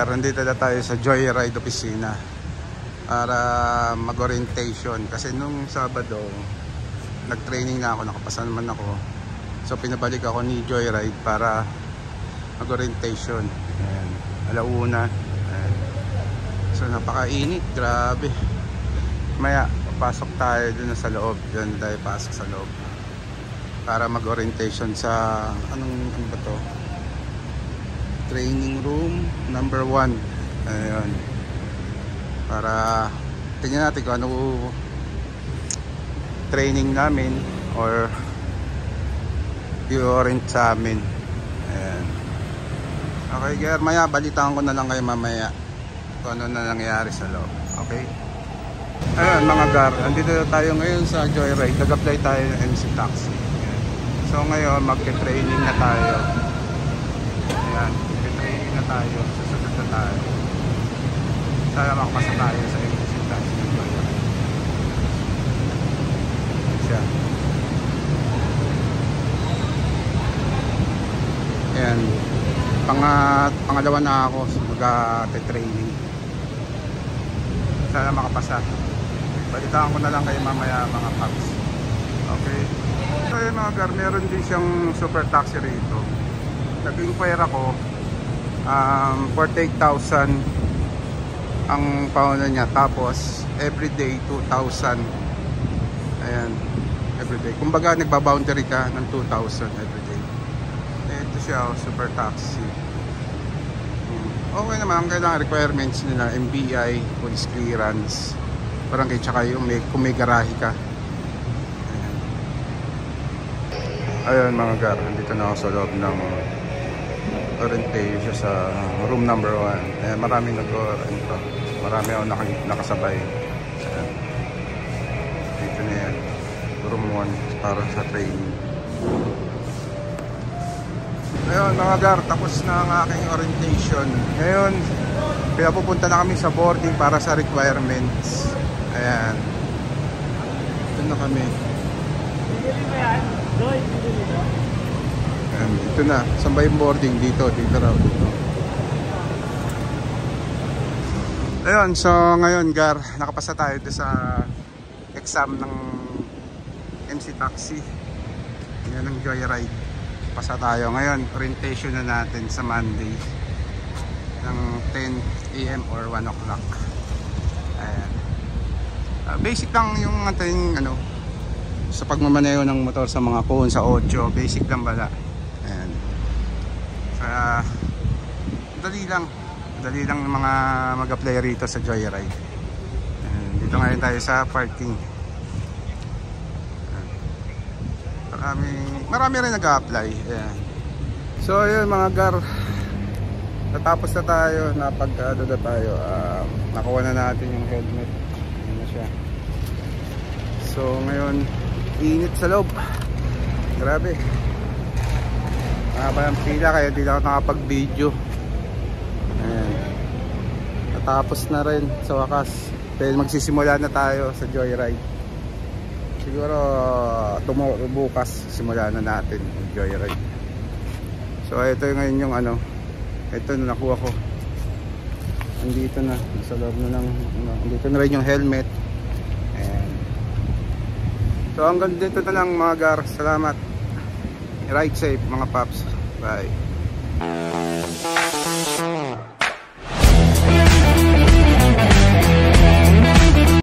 gar, nandito na tayo sa Joyride Opisina para mag-orientation. Kasi nung Sabado, nag-training na ako, nakapasa naman ako. So pinabalik ako ni Joyride para mag-orientation. Ayan, alauna. Ayan. So napakainit, grabe. Maya, pasok tayo dun sa loob. Dun tayo pasok sa loob para mag-orientation sa ano ba to? Training room number 1. Ayun. Para tingnan natin kung ano training namin or i-orient sa amin. Ayan. Okay, Ger, maya balitaan ko na lang kayo mamaya kung ano na nangyayari sa loob. Okay? Ayun mga Gar, andito tayo ngayon sa Joyride. Nag-apply tayo ng MC Taxi. Ayan. So ngayon magke-training na tayo. Ayan, magke-training na tayo. Susunod na tayo. Sana makapasa tayo sa MC Taxi ng Joyride. Siya. Ayan, pangalawa na ako mag-training. Sana makapasa. Balitaan ko na lang kayo mamaya mga paps. Okay. So yun mga Gar, meron din siyang super taxi rito. Nag-inquire ako, 48,000 ang pauna niya. Tapos everyday 2,000. Ayan, everyday. Kumbaga nagba-boundary ka ng 2,000 everyday. Ito siya, super taxi. Okay naman, ang kailangan requirements nila, MBI, police clearance, barangay, tsaka yung kung may garahe ka. Ayun mga Gar, dito na ako sa loob ng orientation sa room number 1. Maraming nag-orient pa. Marami ako nakasabay. Ayan. Dito na yan, room 1 para sa training. Ayun mga Gar, tapos na ang aking orientation. Ngayon, pinapupunta na kami sa boarding para sa requirements. Ayan. Ito na kami. Ayan, ito na. Saan ba yung boarding? Dito raw. Dito. Ayun, so ngayon Gar, nakapasa tayo sa exam ng MC Taxi. Yan ang Joyride. Pasa tayo. Ngayon, orientation na natin sa Monday ng 10 AM or 1 o'clock. Ayan. Basic lang yung ating sa pagmamaneho ng motor sa mga cone, sa 8. Basic lang bala. Ayan. Dali lang ng mga mag-apply rito sa Joyride. Ayan. Dito ngayon tayo sa parking. Marami rin nag-a-apply. Ayan. So ayun mga Gar, natapos na tayo, napag-ano na tayo, nakuha na natin yung helmet. Ayan na siya. So ngayon, init sa loob. Grabe. Mahaba ang pila kaya hindi ako nakapag-video. Ayan. Natapos na rin sa wakas. Dahil magsisimula na tayo sa Joyride. Siguro bukas simula na natin yung Joyride. So ito ngayon yung ito na nakuha ko. Andito na sa loob na ng andito na rin yung helmet. Ayan. So hanggang dito na lang mga Gar. Salamat. Ride safe mga paps. Bye.